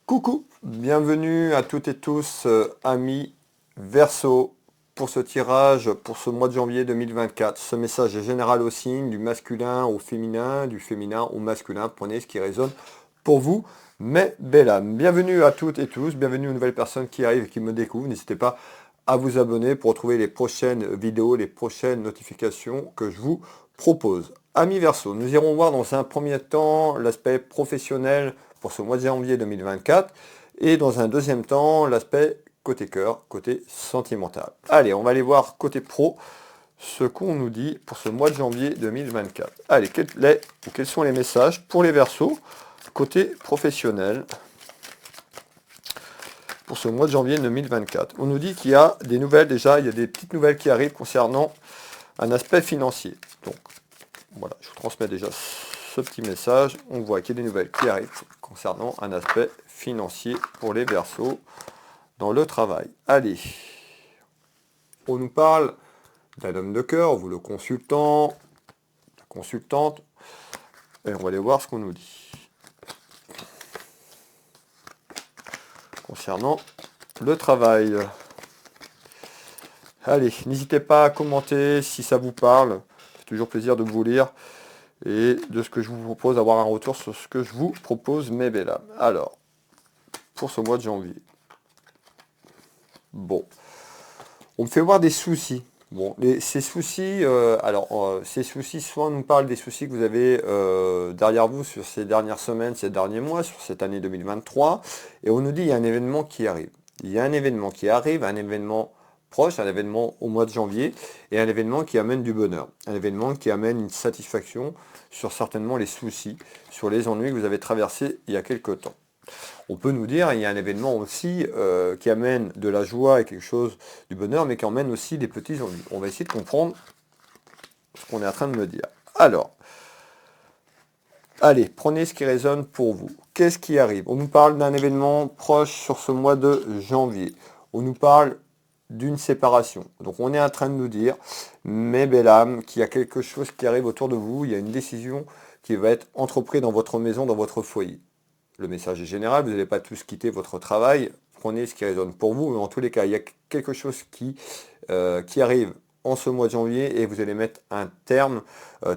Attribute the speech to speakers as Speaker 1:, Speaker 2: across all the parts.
Speaker 1: Coucou, bienvenue à toutes et tous, amis Verseau, pour ce tirage pour ce mois de janvier 2024. Ce message est général au signe, du masculin au féminin, du féminin au masculin. Prenez ce qui résonne pour vous, mes belles âmes. Bienvenue à toutes et tous, bienvenue aux nouvelles personnes qui arrivent et qui me découvrent. N'hésitez pas à vous abonner pour retrouver les prochaines vidéos, les prochaines notifications que je vous propose. Amis Verseau, nous irons voir dans un premier temps l'aspect professionnel pour ce mois de janvier 2024 et dans un deuxième temps l'aspect côté cœur, côté sentimental. Allez, on va aller voir côté pro ce qu'on nous dit pour ce mois de janvier 2024. Allez, quels sont les messages pour les Verseaux côté professionnel pour ce mois de janvier 2024. On nous dit qu'il y a des nouvelles déjà, il y a des petites nouvelles qui arrivent concernant un aspect financier. Donc voilà, je vous transmets déjà ce petit message. On voit qu'il y a des nouvelles qui arrivent concernant un aspect financier pour les Verseaux dans le travail. Allez, on nous parle d'un homme de cœur, vous le consultant, la consultante, et on va aller voir ce qu'on nous dit concernant le travail. Allez, n'hésitez pas à commenter si ça vous parle, c'est toujours plaisir de vous lire et de ce que je vous propose, avoir un retour sur ce que je vous propose, mes belles âmes. Alors, pour ce mois de janvier, bon, on me fait voir des soucis. Bon, ces soucis, ces soucis, soit on nous parle des soucis que vous avez derrière vous sur ces dernières semaines, ces derniers mois, sur cette année 2023, et on nous dit il y a un événement qui arrive. Il y a un événement qui arrive, un événement proche, un événement au mois de janvier, et un événement qui amène du bonheur, un événement qui amène une satisfaction sur certainement les soucis, sur les ennuis que vous avez traversés il y a quelque temps. On peut nous dire, il y a un événement aussi qui amène de la joie et quelque chose du bonheur, mais qui emmène aussi des petits ennuis. On va essayer de comprendre ce qu'on est en train de me dire. Alors, allez, prenez ce qui résonne pour vous. Qu'est-ce qui arrive? On nous parle d'un événement proche sur ce mois de janvier. On nous parle d'une séparation. Donc on est en train de nous dire, mes belles âmes, qu'il y a quelque chose qui arrive autour de vous, il y a une décision qui va être entreprise dans votre maison, dans votre foyer. Le message est général, vous n'allez pas tous quitter votre travail, prenez ce qui résonne pour vous, mais en tous les cas, il y a quelque chose qui arrive en ce mois de janvier et vous allez mettre un terme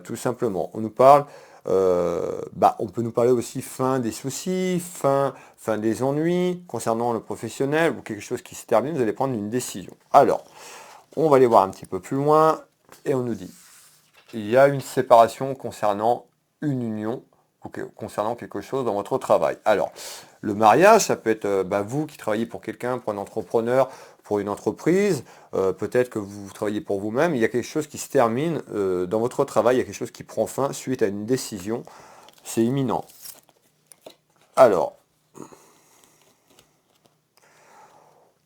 Speaker 1: tout simplement. On nous parle, on peut nous parler aussi fin des soucis, fin des ennuis concernant le professionnel ou quelque chose qui se termine, vous allez prendre une décision. Alors, on va aller voir un petit peu plus loin et on nous dit, il y a une séparation concernant une union ou concernant quelque chose dans votre travail. Alors, le mariage, ça peut être vous qui travaillez pour quelqu'un, pour un entrepreneur, pour une entreprise, peut-être que vous travaillez pour vous-même, il y a quelque chose qui se termine dans votre travail, il y a quelque chose qui prend fin suite à une décision, c'est imminent. Alors,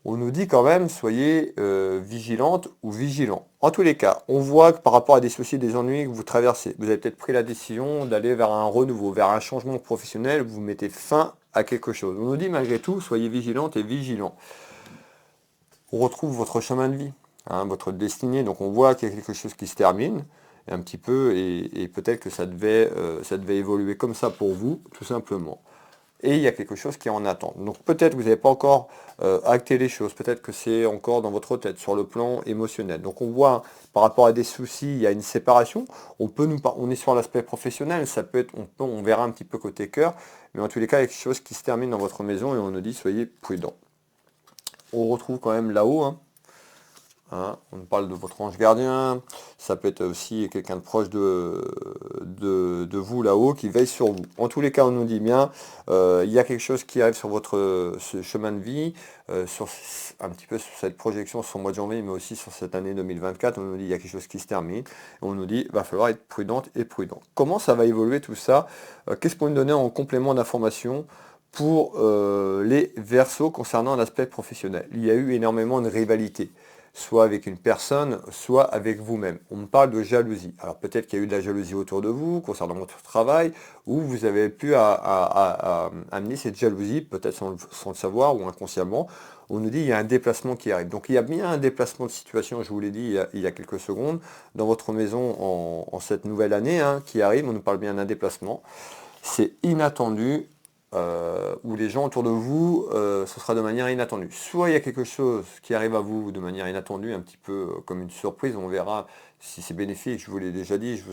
Speaker 1: on nous dit quand même, soyez vigilante ou vigilant. En tous les cas, on voit que par rapport à des soucis, des ennuis que vous traversez, vous avez peut-être pris la décision d'aller vers un renouveau, vers un changement professionnel, vous mettez fin à quelque chose. On nous dit malgré tout, soyez vigilante et vigilant. On retrouve votre chemin de vie, votre destinée, donc on voit qu'il y a quelque chose qui se termine, un petit peu, et peut-être que ça devait évoluer comme ça pour vous, tout simplement. Et il y a quelque chose qui est en attente. Donc peut-être que vous n'avez pas encore acté les choses, peut-être que c'est encore dans votre tête, sur le plan émotionnel. Donc on voit, par rapport à des soucis, il y a une séparation. On est sur l'aspect professionnel, ça peut être, on verra un petit peu côté cœur, mais en tous les cas, il y a quelque chose qui se termine dans votre maison et on nous dit, soyez prudents. On retrouve quand même là-haut, on parle de votre ange gardien, ça peut être aussi quelqu'un de proche de vous là-haut qui veille sur vous. En tous les cas, on nous dit bien, il y a quelque chose qui arrive sur ce chemin de vie, un petit peu sur cette projection sur le mois de janvier, mais aussi sur cette année 2024, on nous dit il y a quelque chose qui se termine, et on nous dit il va falloir être prudente et prudent. Comment ça va évoluer tout ça? Qu'est-ce qu'on peut nous donner en complément d'information pour les Verseaux concernant l'aspect professionnel? Il y a eu énormément de rivalité, soit avec une personne, soit avec vous-même. On me parle de jalousie. Alors peut-être qu'il y a eu de la jalousie autour de vous, concernant votre travail, où vous avez pu amener cette jalousie, peut-être sans le savoir ou inconsciemment. On nous dit qu'il y a un déplacement qui arrive. Donc il y a bien un déplacement de situation, je vous l'ai dit il y a quelques secondes, dans votre maison en cette nouvelle année qui arrive. On nous parle bien d'un déplacement. C'est inattendu. où les gens autour de vous, ce sera de manière inattendue. Soit il y a quelque chose qui arrive à vous de manière inattendue, un petit peu comme une surprise, on verra si c'est bénéfique, je vous l'ai déjà dit, je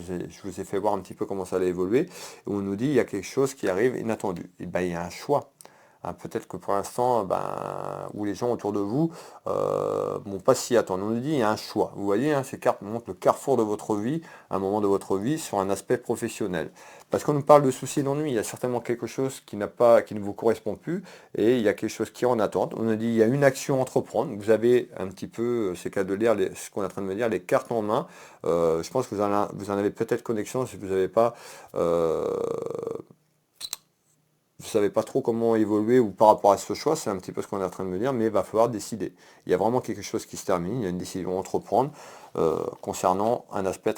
Speaker 1: vous ai fait voir un petit peu comment ça allait évoluer, et on nous dit il y a quelque chose qui arrive inattendu. Et ben il y a un choix. Hein, peut-être que pour l'instant, où les gens autour de vous vont pas s'y attendre. On nous dit il y a un choix. Vous voyez, hein, ces cartes montrent le carrefour de votre vie, un moment de votre vie sur un aspect professionnel. Parce qu'on nous parle de soucis et d'ennui, il y a certainement quelque chose qui qui ne vous correspond plus, et il y a quelque chose qui est en attente. On nous dit il y a une action à entreprendre. Vous avez un petit peu, c'est qu'à de lire ce qu'on est en train de me dire, les cartes en main. Je pense que vous en avez peut-être connexion si vous n'avez pas. Je ne savais pas trop comment évoluer ou par rapport à ce choix, c'est un petit peu ce qu'on est en train de me dire, mais il va falloir décider. Il y a vraiment quelque chose qui se termine, il y a une décision à entreprendre concernant un aspect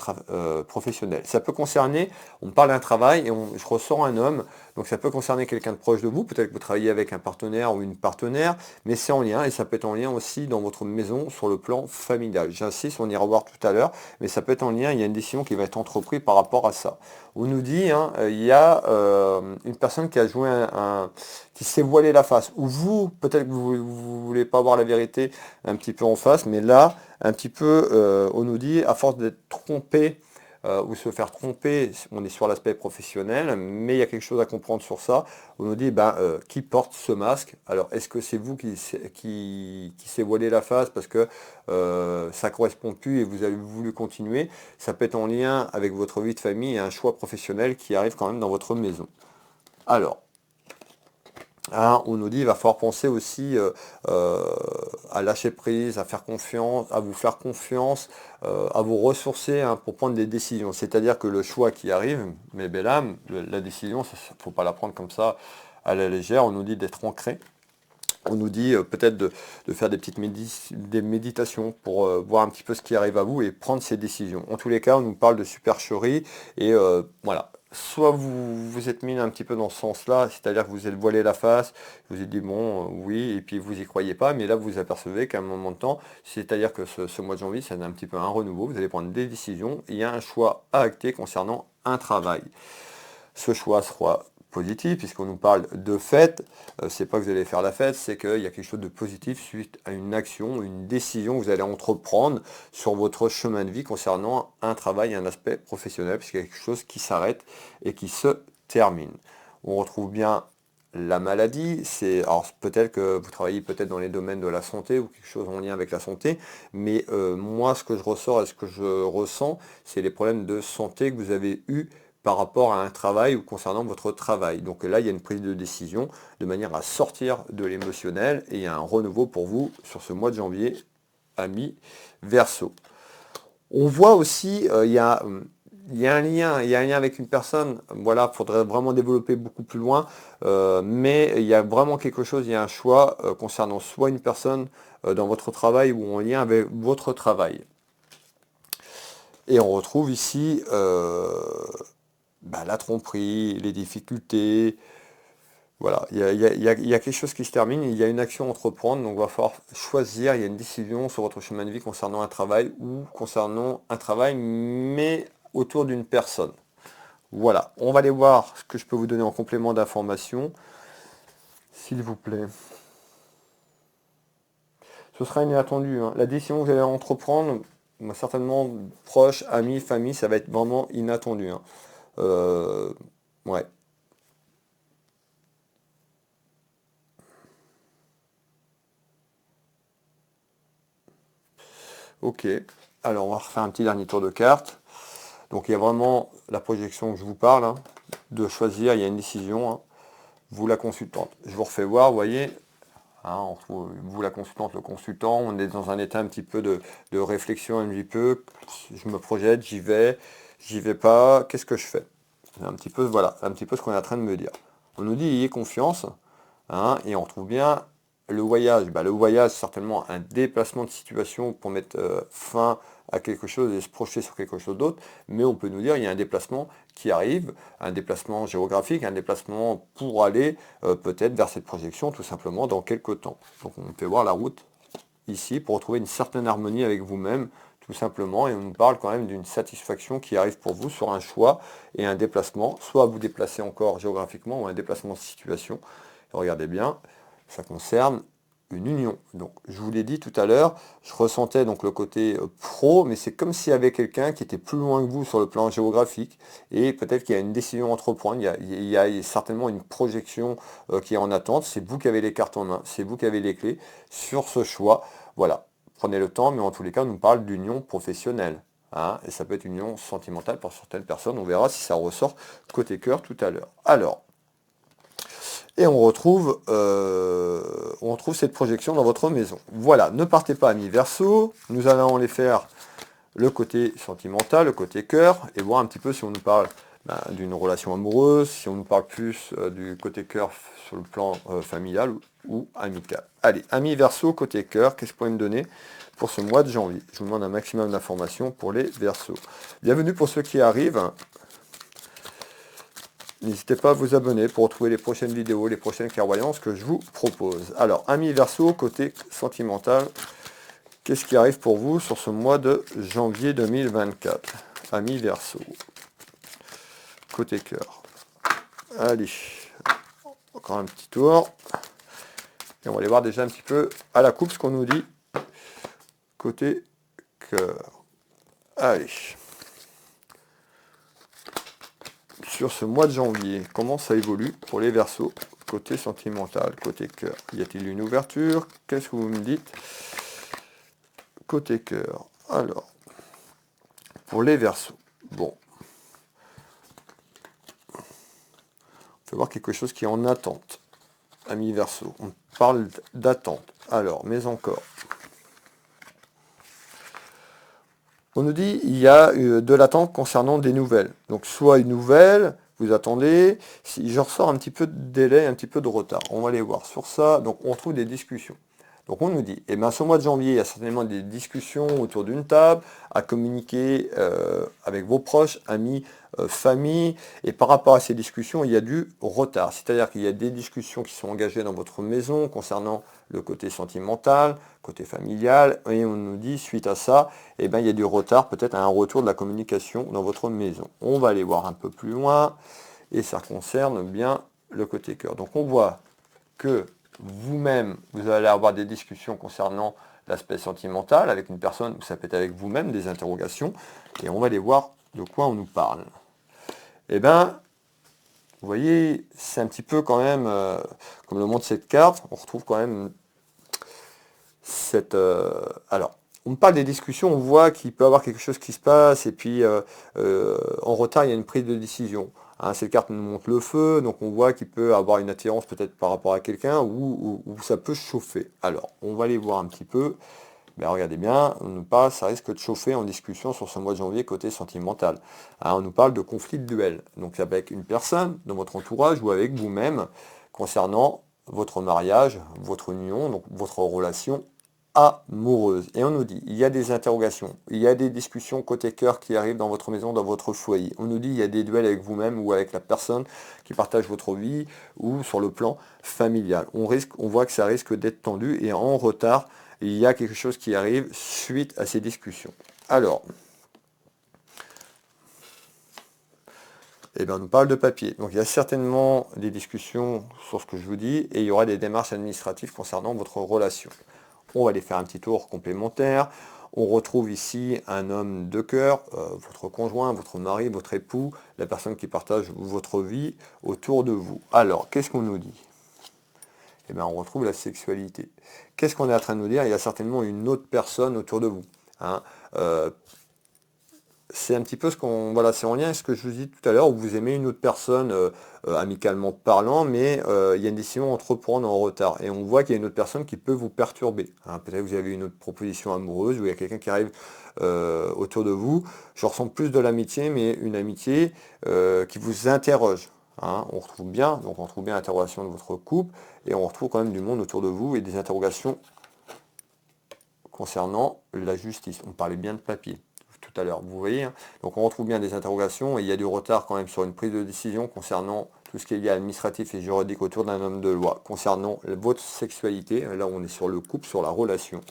Speaker 1: professionnel. Ça peut concerner, on parle d'un travail et je ressens un homme, donc ça peut concerner quelqu'un de proche de vous, peut-être que vous travaillez avec un partenaire ou une partenaire, mais c'est en lien et ça peut être en lien aussi dans votre maison sur le plan familial. J'insiste, on ira voir tout à l'heure, mais ça peut être en lien, il y a une décision qui va être entreprise par rapport à ça. On nous dit, hein, il y a une personne qui a joué qui s'est voilé la face. Ou vous, peut-être que vous ne voulez pas voir la vérité un petit peu en face, mais là, un petit peu, on nous dit, à force d'être trompé ou se faire tromper, on est sur l'aspect professionnel, mais il y a quelque chose à comprendre sur ça. On nous dit, qui porte ce masque? Alors, est-ce que c'est vous qui s'est voilé la face parce que ça ne correspond plus et vous avez voulu continuer? Ça peut être en lien avec votre vie de famille et un choix professionnel qui arrive quand même dans votre maison. Alors, hein, on nous dit qu'il va falloir penser aussi à lâcher prise, à faire confiance, à vous faire confiance, à vous ressourcer hein, pour prendre des décisions. C'est-à-dire que le choix qui arrive, mais belle âme, la décision, il ne faut pas la prendre comme ça à la légère. On nous dit d'être ancré. On nous dit peut-être de faire des petites des méditations pour voir un petit peu ce qui arrive à vous et prendre ces décisions. En tous les cas, on nous parle de supercherie et voilà. Soit vous vous êtes mis un petit peu dans ce sens-là, c'est-à-dire que vous êtes voilé la face, vous vous êtes dit bon, oui, et puis vous y croyez pas, mais là vous apercevez qu'à un moment de temps, c'est-à-dire que ce mois de janvier, c'est un petit peu un renouveau, vous allez prendre des décisions, il y a un choix à acter concernant un travail. Ce choix sera positif, puisqu'on nous parle de fête, c'est pas que vous allez faire la fête, c'est qu'il y a quelque chose de positif suite à une action, une décision que vous allez entreprendre sur votre chemin de vie concernant un travail, un aspect professionnel, puisqu'il y a quelque chose qui s'arrête et qui se termine. On retrouve bien la maladie, alors peut-être que vous travaillez peut-être dans les domaines de la santé ou quelque chose en lien avec la santé, mais moi ce que je ressors et ce que je ressens, c'est les problèmes de santé que vous avez eus par rapport à un travail ou concernant votre travail. Donc là, il y a une prise de décision de manière à sortir de l'émotionnel et il y a un renouveau pour vous sur ce mois de janvier, ami Verseau. On voit aussi, il y a un lien avec une personne, voilà, il faudrait vraiment développer beaucoup plus loin, mais il y a vraiment quelque chose, il y a un choix concernant soit une personne dans votre travail ou en lien avec votre travail. Et on retrouve ici la tromperie, les difficultés, voilà, il y a quelque chose qui se termine, il y a une action à entreprendre, donc il va falloir choisir, il y a une décision sur votre chemin de vie concernant un travail ou concernant un travail, mais autour d'une personne. Voilà, on va aller voir ce que je peux vous donner en complément d'information, s'il vous plaît. Ce sera inattendu, hein. La décision que vous allez entreprendre, certainement proches, amis, famille, ça va être vraiment inattendu, hein. Ouais. Ok, alors on va refaire un petit dernier tour de carte. Donc il y a vraiment la projection que je vous parle, hein, de choisir, il y a une décision, hein, vous la consultante. Je vous refais voir, vous voyez, hein, on retrouve vous la consultante, le consultant, on est dans un état un petit peu de réflexion un petit peu, je me projette, j'y vais pas, qu'est-ce que je fais? C'est un petit peu, voilà, un petit peu ce qu'on est en train de me dire. On nous dit ayez confiance, hein, et on retrouve bien le voyage. Le voyage, c'est certainement un déplacement de situation pour mettre fin à quelque chose et se projeter sur quelque chose d'autre, mais on peut nous dire il y a un déplacement qui arrive, un déplacement géographique, un déplacement pour aller peut-être vers cette projection tout simplement dans quelques temps. Donc on peut voir la route ici pour retrouver une certaine harmonie avec vous-même, tout simplement, et on nous parle quand même d'une satisfaction qui arrive pour vous sur un choix et un déplacement, soit vous déplacer encore géographiquement ou un déplacement de situation. Et regardez bien, ça concerne une union. Donc je vous l'ai dit tout à l'heure, je ressentais donc le côté pro, mais c'est comme s'il y avait quelqu'un qui était plus loin que vous sur le plan géographique, et peut-être qu'il y a une décision à entreprendre, il y a certainement une projection qui est en attente, c'est vous qui avez les cartes en main, c'est vous qui avez les clés sur ce choix. Voilà, prenez le temps, mais en tous les cas, on nous parle d'union professionnelle. Hein, et ça peut être une union sentimentale pour certaines personnes, on verra si ça ressort côté cœur tout à l'heure. Alors, et on retrouve cette projection dans votre maison. Voilà, ne partez pas amis Verseau, nous allons les faire le côté sentimental, le côté cœur, et voir un petit peu si on nous parle d'une relation amoureuse, si on nous parle plus du côté cœur sur le plan familial ou amical. Allez, amis Verseau, côté cœur, qu'est-ce que vous pouvez me donner pour ce mois de janvier? Je vous demande un maximum d'informations pour les Verseaux. Bienvenue pour ceux qui arrivent. N'hésitez pas à vous abonner pour retrouver les prochaines vidéos, les prochaines clairvoyances que je vous propose. Alors, amis Verseau, côté sentimental, qu'est-ce qui arrive pour vous sur ce mois de janvier 2024? Amis Verseau, côté cœur. Allez, encore un petit tour. Et on va aller voir déjà un petit peu à la coupe ce qu'on nous dit. Côté cœur. Allez. Sur ce mois de janvier, comment ça évolue pour les Verseaux, côté sentimental, côté cœur? Y a-t-il une ouverture? Qu'est-ce que vous me dites? Côté cœur. Alors, pour les Verseaux, bon. On peut voir quelque chose qui est en attente. Amis Verseaux, on parle d'attente. Alors, mais encore. On nous dit il y a de l'attente concernant des nouvelles. Donc soit une nouvelle, vous attendez, si je ressors un petit peu de délai, un petit peu de retard. On va aller voir sur ça. Donc on trouve des discussions. Donc on nous dit, eh bien ce mois de janvier, il y a certainement des discussions autour d'une table, à communiquer avec vos proches, amis, famille, et par rapport à ces discussions, il y a du retard. C'est-à-dire qu'il y a des discussions qui sont engagées dans votre maison concernant le côté sentimental, côté familial, et on nous dit, suite à ça, eh bien il y a du retard, peut-être un retour de la communication dans votre maison. On va aller voir un peu plus loin, et ça concerne bien le côté cœur. Donc on voit que vous-même, vous allez avoir des discussions concernant l'aspect sentimental avec une personne, ou ça peut être avec vous-même, des interrogations, et on va aller voir de quoi on nous parle. Eh bien, vous voyez, c'est un petit peu quand même, comme le montre cette carte, on retrouve quand même cette... alors, on me parle des discussions, on voit qu'il peut y avoir quelque chose qui se passe, et puis en retard, il y a une prise de décision. Hein, cette carte nous montre le feu, donc on voit qu'il peut avoir une attirance peut-être par rapport à quelqu'un, ou ça peut chauffer. Alors, on va aller voir un petit peu. Ben, regardez bien, on nous parle, ça risque de chauffer en discussion sur ce mois de janvier côté sentimental. Hein, on nous parle de conflit de duel. Donc avec une personne dans votre entourage ou avec vous-même concernant votre mariage, votre union, donc votre relation amoureuse. Et on nous dit, il y a des interrogations, il y a des discussions côté cœur qui arrivent dans votre maison, dans votre foyer. On nous dit, il y a des duels avec vous-même ou avec la personne qui partage votre vie ou sur le plan familial. On voit que ça risque d'être tendu et en retard. Il y a quelque chose qui arrive suite à ces discussions. Alors, eh bien, on nous parle de papier. Donc, il y a certainement des discussions sur ce que je vous dis et il y aura des démarches administratives concernant votre relation. On va aller faire un petit tour complémentaire. On retrouve ici un homme de cœur, votre conjoint, votre mari, votre époux, la personne qui partage votre vie autour de vous. Alors, qu'est-ce qu'on nous dit? Eh bien, on retrouve la sexualité. Qu'est-ce qu'on est en train de nous dire? Il y a certainement une autre personne autour de vous. Hein. C'est un petit peu ce qu'on... Voilà, c'est en lien avec ce que je vous dis tout à l'heure, où vous aimez une autre personne, amicalement parlant, mais il y a une décision à entreprendre en retard. Et on voit qu'il y a une autre personne qui peut vous perturber. Hein. Peut-être que vous avez une autre proposition amoureuse, ou il y a quelqu'un qui arrive autour de vous. Je ressens plus de l'amitié, mais une amitié qui vous interroge. Hein, on retrouve bien, donc on retrouve bien l'interrogation de votre couple, et on retrouve quand même du monde autour de vous et des interrogations concernant la justice. On parlait bien de papier tout à l'heure, vous voyez. Hein, donc on retrouve bien des interrogations et il y a du retard quand même sur une prise de décision concernant tout ce qui est lié administratif et juridique autour d'un homme de loi, concernant votre sexualité. Là on est sur le couple, sur la relation,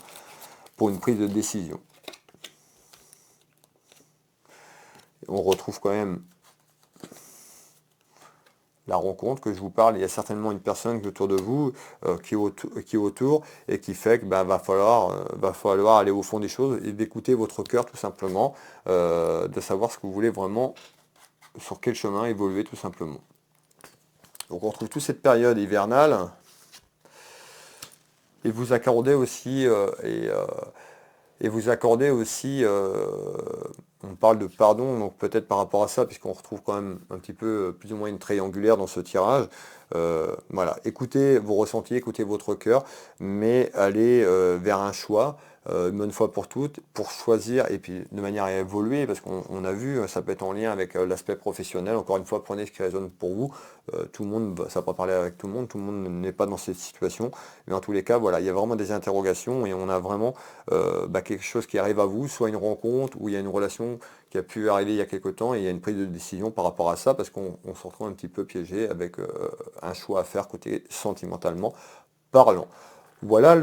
Speaker 1: pour une prise de décision. On retrouve quand même la rencontre que je vous parle. Il y a certainement une personne qui est autour de vous, qui est autour, et qui fait que va falloir aller au fond des choses et d'écouter votre cœur tout simplement, de savoir ce que vous voulez vraiment, sur quel chemin évoluer tout simplement. Donc on retrouve toute cette période hivernale, et vous accordez aussi, et vous accordez aussi, on parle de pardon, donc peut-être par rapport à ça, puisqu'on retrouve quand même un petit peu plus ou moins une triangulaire dans ce tirage. Voilà, écoutez vos ressentis, écoutez votre cœur, mais allez vers un choix, une bonne fois pour toutes, pour choisir, et puis de manière à évoluer, parce qu'on a vu, ça peut être en lien avec l'aspect professionnel. Encore une fois, prenez ce qui résonne pour vous. Tout le monde, ça va pas parler avec tout le monde n'est pas dans cette situation, mais en tous les cas, voilà, il y a vraiment des interrogations, et on a vraiment quelque chose qui arrive à vous, soit une rencontre, ou il y a une relation qui a pu arriver il y a quelque temps, et il y a une prise de décision par rapport à ça, parce qu'on se retrouve un petit peu piégé avec un choix à faire côté sentimentalement parlant. Voilà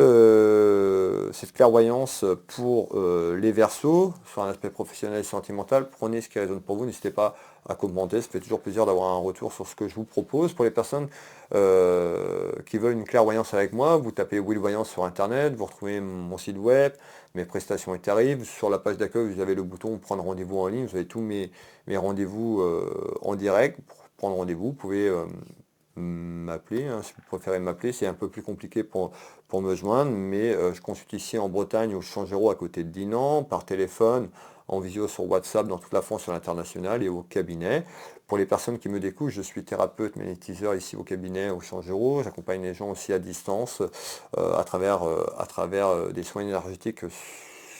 Speaker 1: cette clairvoyance pour les Verseaux, sur un aspect professionnel et sentimental. Prenez ce qui résonne pour vous, n'hésitez pas à commenter, ça fait toujours plaisir d'avoir un retour sur ce que je vous propose. Pour les personnes qui veulent une clairvoyance avec moi, vous tapez Will Voyance sur internet, vous retrouvez mon site web, mes prestations et tarifs. Sur la page d'accueil, vous avez le bouton prendre rendez-vous en ligne, vous avez tous mes rendez-vous en direct. Pour prendre rendez-vous, vous pouvez m'appeler, hein, si vous préférez m'appeler. C'est un peu plus compliqué pour me joindre, mais je consulte ici en Bretagne au Changero à côté de Dinan, par téléphone, en visio sur WhatsApp dans toute la France, sur l'international, et au cabinet. Pour les personnes qui me découvrent, je suis thérapeute magnétiseur ici au cabinet au Changero. J'accompagne les gens aussi à distance, à travers des soins énergétiques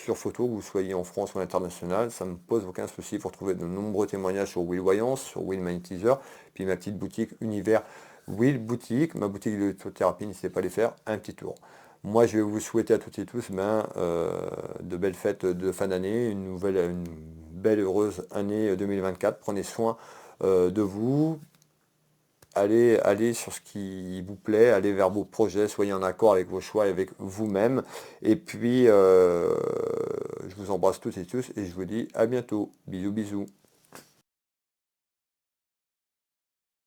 Speaker 1: sur photo, que vous soyez en France ou à l'international. Ça ne me pose aucun souci. Vous retrouvez de nombreux témoignages sur Will Voyance, sur Will Magnétiseur, puis ma petite boutique Univers Will Boutique, ma boutique de lithothérapie. N'hésitez pas à les faire un petit tour. Moi, je vais vous souhaiter à toutes et tous de belles fêtes de fin d'année, une belle heureuse année 2024. Prenez soin de vous. Allez sur ce qui vous plaît, allez vers vos projets, soyez en accord avec vos choix et avec vous-même. Et puis, je vous embrasse toutes et tous, et je vous dis à bientôt. Bisous, bisous.